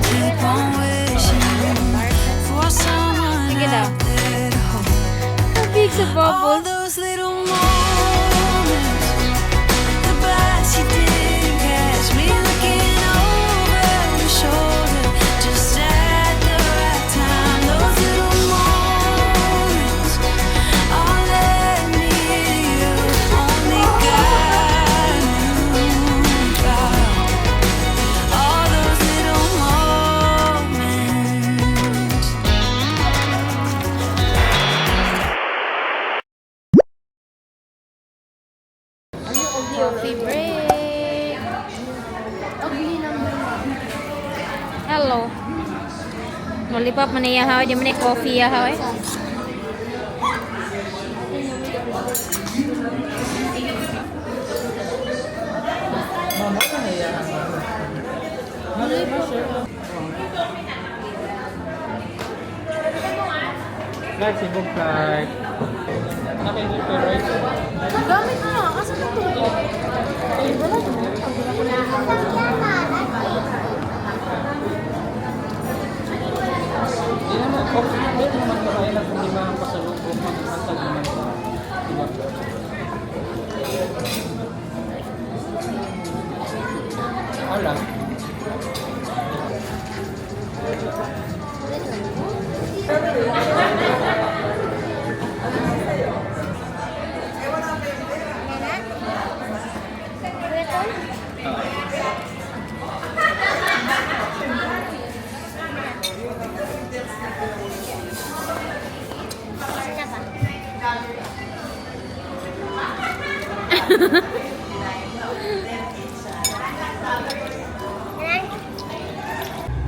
Keep on wishing for someone Sige daw. out there to hold. Big sa All bubble. those little moments, the bites you didn't catch me looking over your shoulder, just at the right time. Those little moments all led me to you. Only God knew about all those little moments. Coffee break. Hello. Lollipop man iya haw, di man coffee ya haw eh. Flight, Cebu flight. Naka-enter right? Gamit mo na, asa na to? Eh, wala to. Hindi naman, okay naman makain at hindi mga pasalubong mag-antag naman sa iba. Wala.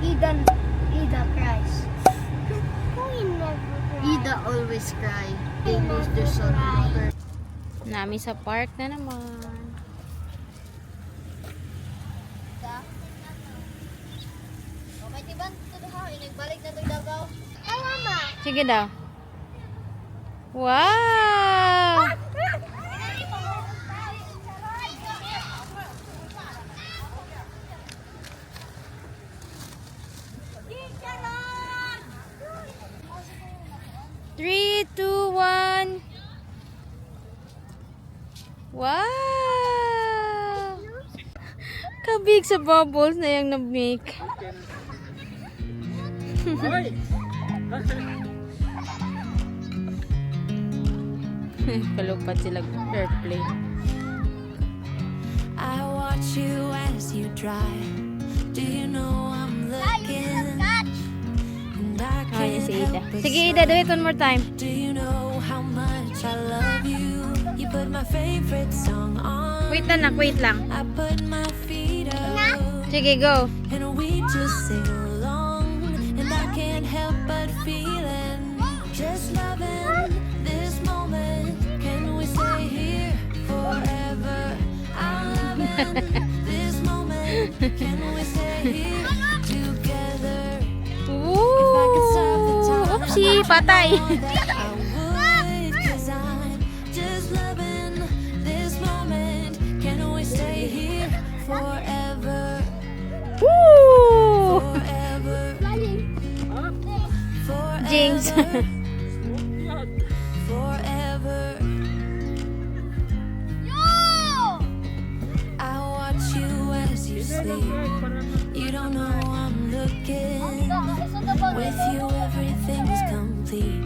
Ida cries. Ida always cry. They lose their son. Nami sa park na naman. Okay, diba? Nagbalik na ito Davao. Ay, mama! Sige daw. Wow! Three, two, one. Wow! Kabig sa bubbles na yung na-make. Kalupad sila airplane. I watch you as you drive. Do you know I'm looking? And I Ay, can't si help Ida. but Sige, Ida, do it one more time. do you know how much I love you? You put my favorite song on. Wait lang, wait lang. I put my feet up. Sige, go. And we just sing along. And I can't help but feeling. Just loving this moment. Can we stay here forever? I'm loving this moment. Can we stay here together? If I could stop the time, Oopsie, patay. I would, 'cause I'm just loving this moment. Can we stay here forever? Woo! Forever. Forever. Jinx. Forever. I watch you as you sleep. You don't know I'm looking. With you, everything's complete.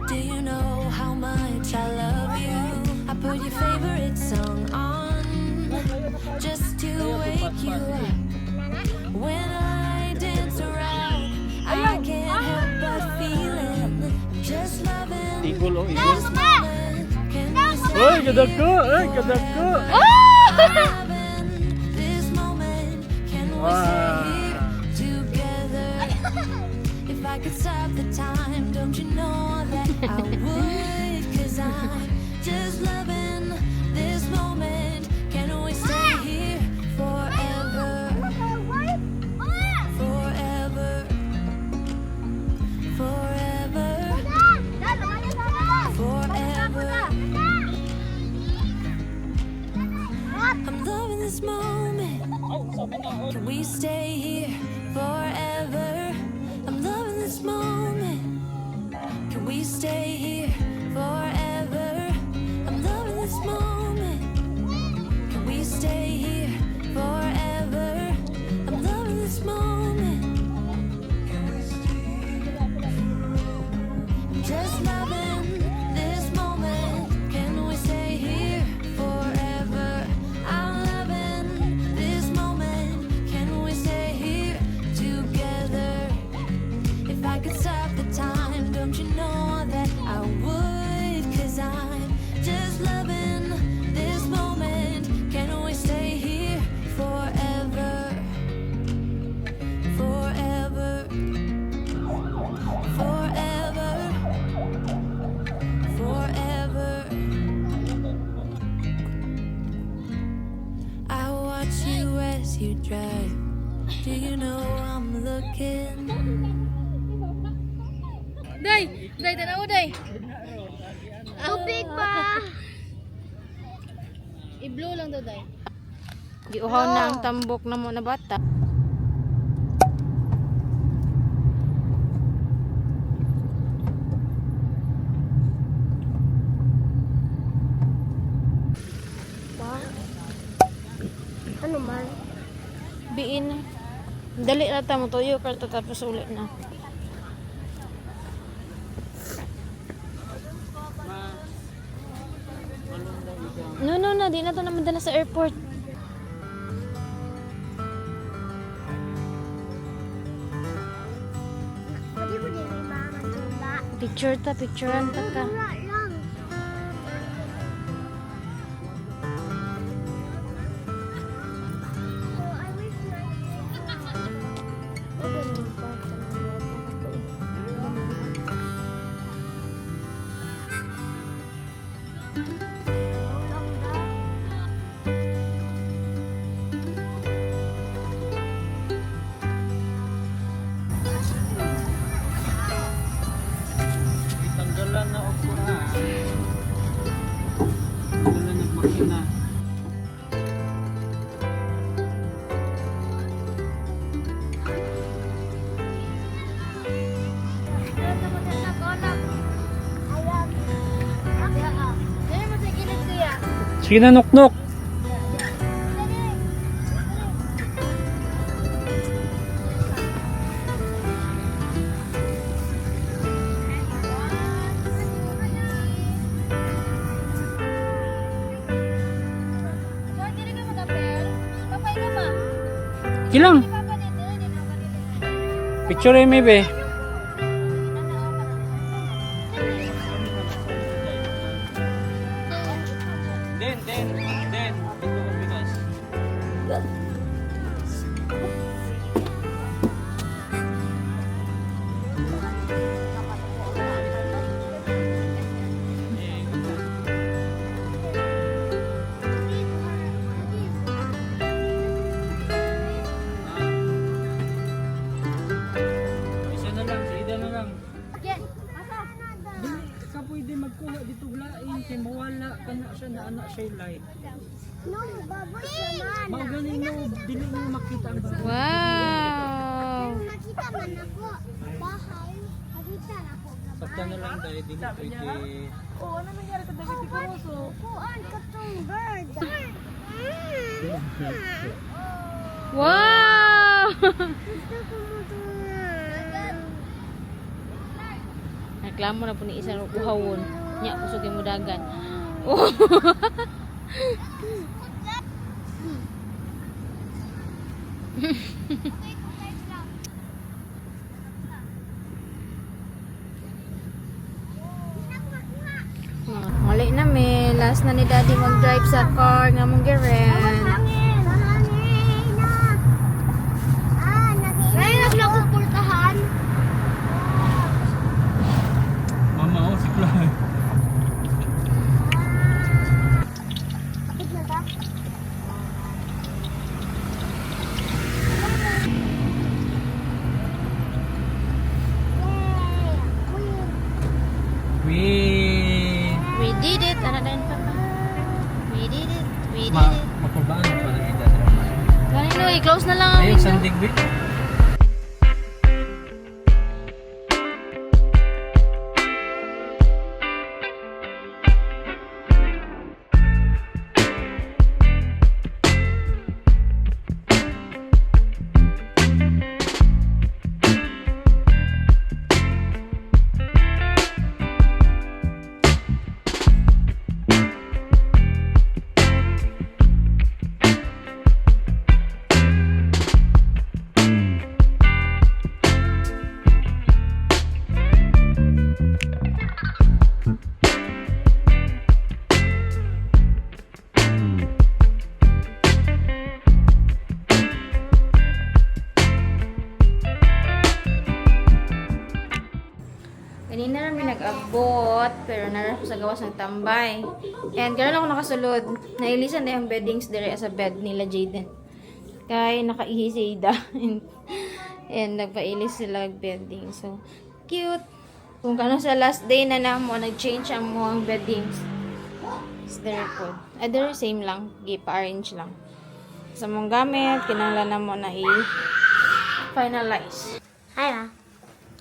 Do you know how much I love you? I put your favorite song on just to wake you up. When I dance around, I can't help but feeling. Just loving Igol o igol. this moment. Can we stay Ay, gadag ko! Ay, gadag ko! loving this moment? Can we stay Wow. here together? If I could stop the time, don't you know that I would? 'Cause I'm just loving this moment. Can we stay here forever? Forever. Forever. Forever. I'm loving this moment. Can we stay here forever? I'm loving this moment. Can we stay here forever? I'm loving this moment. Can we stay here forever? I'm loving this moment. I'm just loving this moment. Can we stay here forever? I'm loving this moment. Can we stay here together? If I could stop the time, don't you know that I would? 'Cause I'm just loving this moment. Can we stay here forever? Forever. Forever. Forever. I watch you as you drive. Do you know I'm looking? Day, tanaw day. Tubig pa! I-blue lang daw, day. Giuhaw na ang tambok na mo na bata. Ano man? Biin. Dali na ta mo tuyo karto tapos ulit na. No, di na to naman dala sa airport. Pwede mo din may mga tula. Picturean ta ka. Tula lang. Oh, I wish Tanggalan na og kuna. Tanggalan ng makina. Sige na, nok-nok. Kilang. Picture may be. Den. Dito ka Pinas. Isa na lang, sa ida na lang. Dili ka pwede magkuha dito lain kay mawala ka na siya na anak siya light. No, babos naman. Mao ganin no, dili mo makita ang bahay. Wow. Nakita man ako. Bahay. Nakita na ako. Sakta na lang dahil dili pwede. Oh, ano nangyari sa David Ticoroso? Kuan ka tong bird. Wow. Gusto ko mo to. Reklamo na po ni isang uhawon. Nya kusugin mo dagan. Oh. Mali na me. Last na ni Daddy mag-drive sa car nga mong giren. Hangin na. Ngayon naglakumpultahan. Mama oh, si Fly. Kapit na ba? Wee. We did it. Ano na yun, Papa? We did it. We did Ma, it. makabaan Close na lang ang Ayun, window. sandig ba? Kanina namin nag-abot, pero naran ko sa gawas ng tambay. And karon ako nakasulod. Nailisan na yung beddings dire sa bed nila Jaden. Kaya nakaihi si Ida. And nagpailis sila bedding. So, cute. Kung kano sa last day na namo, nag-change ang mo ang beddings. It's there po. Other same lang. Gipa-arrange lang. Sa mong gamit, kinanglan na mo na i-finalize. Hi, ma.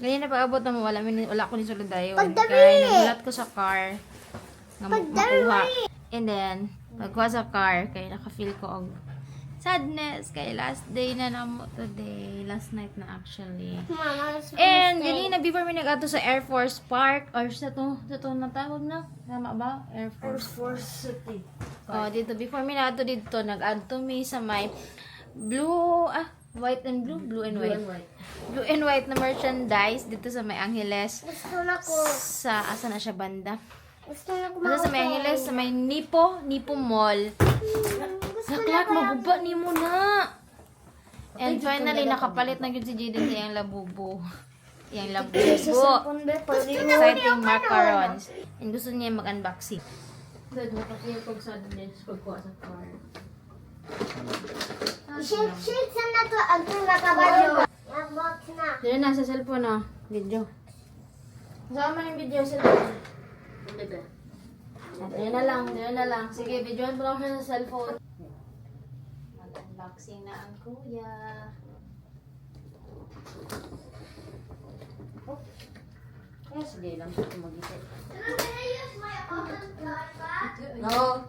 Ganyan na pag-abot na mo, wala ko ni sulod dayon. Kaya nagulat ko sa car. Nga makuha. And then, pagkuha sa car, kaya naka-feel ko og sadness. Kaya last day na mo today. Last night na actually. Mama, And ganina, before may nag-ato sa Air Force Park, or sa to natawag na? Tama ba? Air Force City. Oh, dito. Before may nag-ato dito, nag-add to me sa may white and blue? Blue and white. Blue and white na merchandise dito sa may Angeles. gusto na ko. Sa, asa na siya banda? Gusto na ko. Basta sa may Angeles, sa may Nipo Mall. Naklak, maguba ni mo na. And finally, nakapalit na yun si Jaden sa iyang labubo. Iyang labubo. Exciting macarons. And gusto niya mag-unboxing. Good, makakiyag pag sadness pagkuha sa car. Shake sana to ang nakabalo. Box na. Dito na sa cellphone na. Video. Kasama yung video sa cellphone. Dito na lang. Sige, videoan mo lang siya sa cellphone. Mag-unboxing na ang kuya. Oh. Sige lang siya mag-isip. No.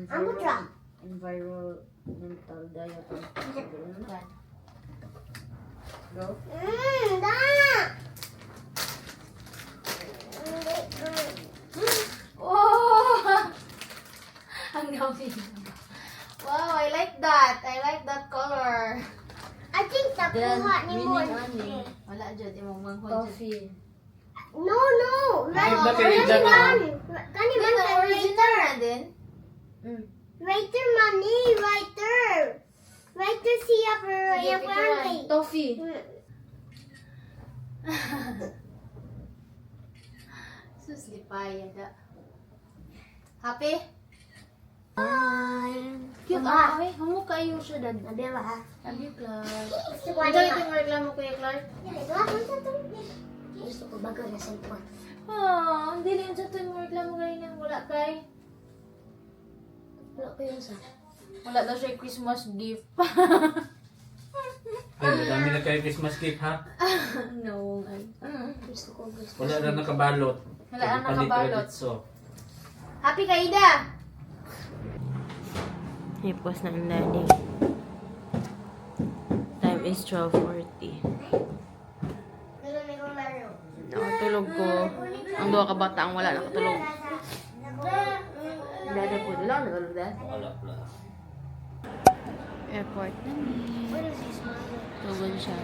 Amo tra. Environmental diaper. Go. Da. Oh! Ang dami. Wow, I like that. I like that color. I think nakuha ni mo. Wala dyan. Imong manghod dyan. No. Kahit na kayo dyan na. Kani Hindi man na original na din. Writer money, writer. Writer siya pero yung family. Toffee. Suslipaya da. Happy? Cute ah. Ay, hamu kayo siya dad. Nabila ha. Love you, Clark. Gusto ko Ito yung reklamo kuya Clark. Gusto ko bago na cellphone. Oh, hindi rin sa ito yung reklamo kanina. Wala kay. Wala ko yun sa. Wala daw siya Christmas gift. Ay, madami na kayo Christmas gift, ha? No. Gusto ko. Wala na nakabalot. Wala na nakabalot. So, Happy ka, Ida! Hipos na ang daddy. Time is 12:40. Kailan may kong laro? Nakatulog ko. Ang dua ka bata ang wala nakatulog. Dada po. Wala nakatulog dad. wala. Airport na ni. What is this one? Tugon siya.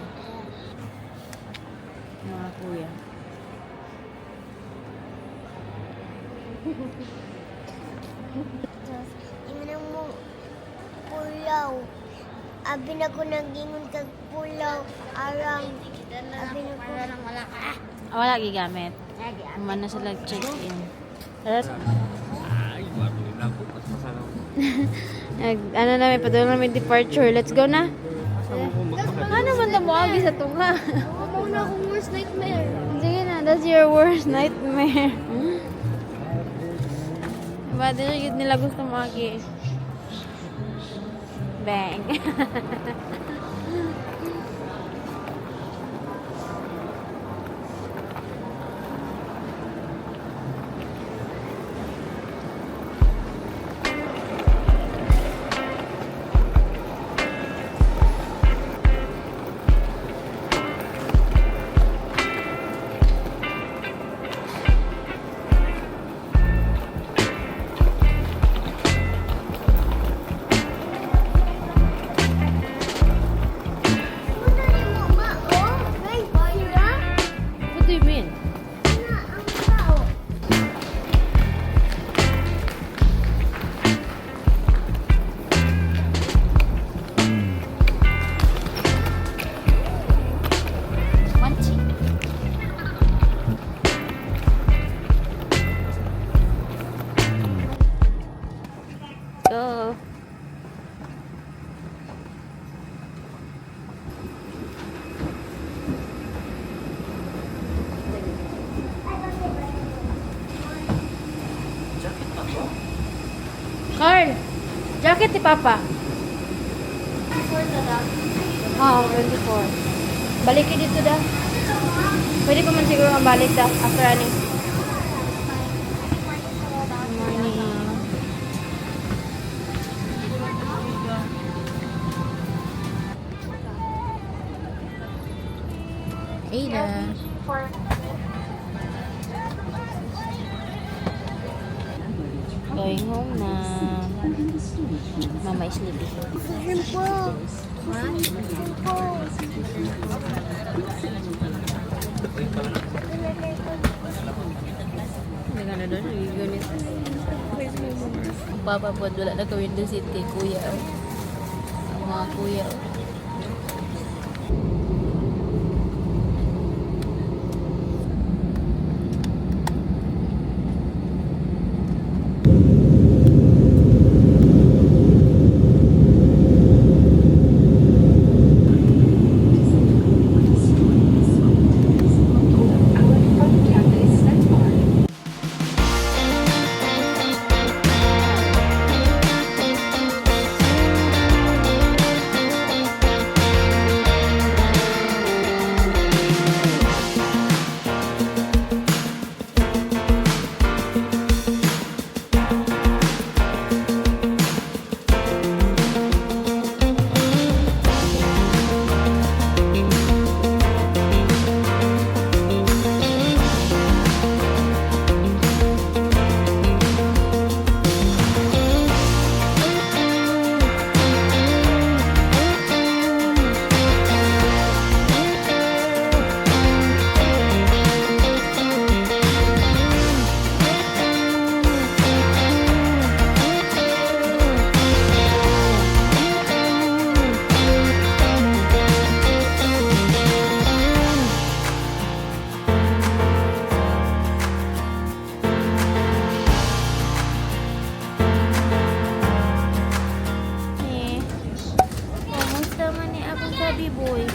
Mga kuya. Ingon mo pulaw. Abi na ko nagingon kag pulaw. Arang. Abi na ko. Wala ka. Wala gigamit. Human na sila check-in. Tapos, Ay, marunong na ako. Mas masarap. ano namin, padala namin departure. Let's go na. Ano man na mo agi sa tunga? na akong worst nightmare. Sige na, that's your worst nightmare. Diba, di nila gusto magi. Bang. Una ni mama, oh. May fire. What do you mean? Una ang tao. Manchi. Go. Carl, jacket ni Papa. Oo, 24. Balikin dito da. Pwede ko man siguro ang balik da after ani. Good morning. Ada. Going home na. Mama is sleepy. Simple. Dengan ada unit. Papa po wala na ka Windows City, kuya. Ang mga kuya. Kumusta man ni akong sabi boy?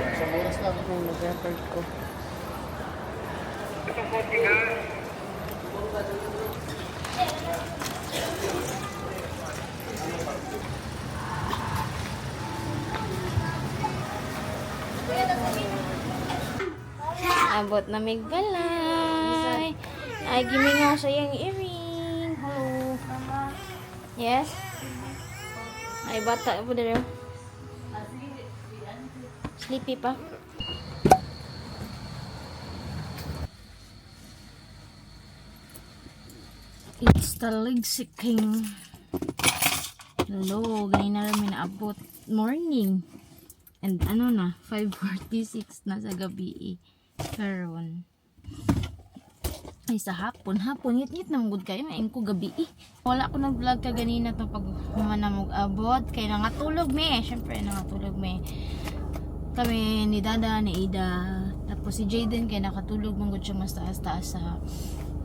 Isang oras lang kung nag-record ko. Abot na mig balay. Ay, gimingaw sa iyang earring. Hello. Yes? Ay, bata po dito. Sleepy pa. It's the leg king. Hello, ganyan na rin naabot. Morning. And ano na, 5:46 na sa gabi karon. Ay sa hapon, ngit-ngit na mugod kayo, main ko gabi Wala ko nag-vlog ka ganina to pag manamog abot, kay nangatulog me. Syempre nangatulog me. Kami ni Dada, ni Ida, Tapos si Jaden kay nakatulog manggod siya mas taas-taas sa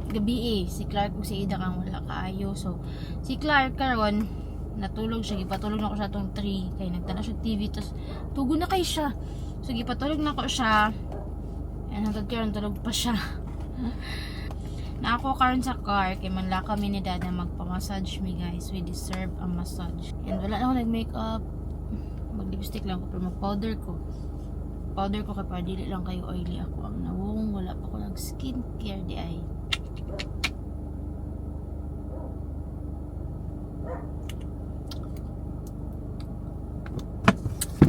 gabi eh. Si Clark ug si Ida kang wala kaayo. So si Clark karon natulog siya, gipatulog na ko sa tong tree kay nagtana siya TV tapos tugo na kay siya. So gipatulog na ko siya. And hanggang karon tulog pa siya. Na ako karon sa car kay manla kami ni Dad na magpa-massage me guys. We deserve a massage. And wala na ako nag-makeup. Mag-lipstick lang ko pero mag-powder ko. Powder ko kay para dili lang kayo oily ako ang nawong. Wala pa ko nag-skincare di ay.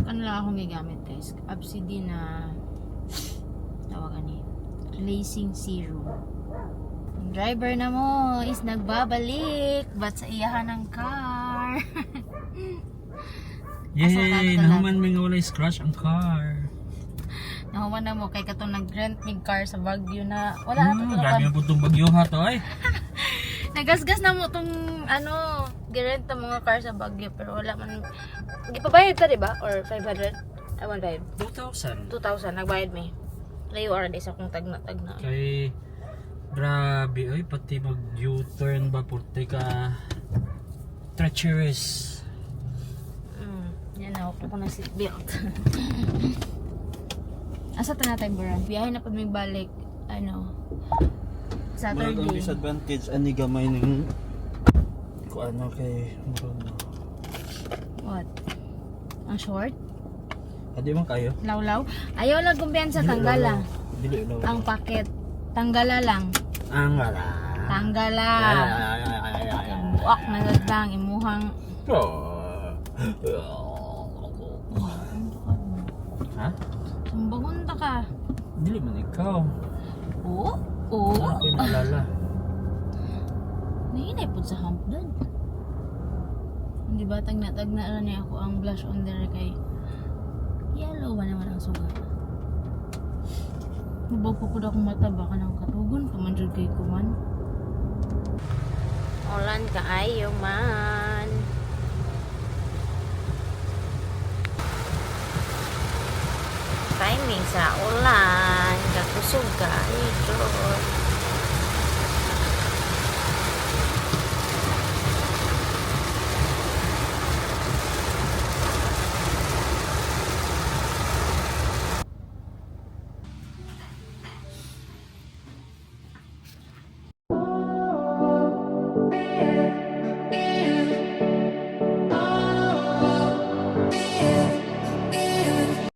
Ano lang akong gagamit guys. Absidy na tawagan ni Glazing Serum. Ang driver na mo is nagbabalik. Ba't sa iyahan ng car? Yay! Nahuman may nga wala scratch ang car. Nahuman na mo kay katong nag-rent ng car sa Baguio na wala na to Grabe ang putong bagyo ha to ay. Nagasgas na mo tong ano, girent ng mga car sa Baguio pero wala man. Gipabayad ta, di ba? Or 500? I want 2,000. 2,000 nagbayad mi. Layo ara di sa akong tagna-tagna. Kay grabe ay pati mag U-turn ba porte ka treacherous. Yan na ako na seatbelt. Asa ta na tayo bro? Biyahe na pag may balik ano Murag ang Saturday. disadvantage ani gamay ning ko ano kay murag What? Ang short? adi man kayo Lawlaw? Ayaw lang kumpiyansa tanggala. dili law Ang paket tanggala lang. ang wala Tanggala. Buak na lang imuhang ha sumbangon ta ka. dili man ikaw Oo? Oo? ano ko naalala Nahinay po sa hump doon. Hindi ba tagna-tagna niya ako ang blush on there kay yellow ba naman ang suga. Nabaw po ko na akong mata baka nang katugon pamanjud kay kuman. Ulan kaayo man. Timing sa ulan kakusog kaayo.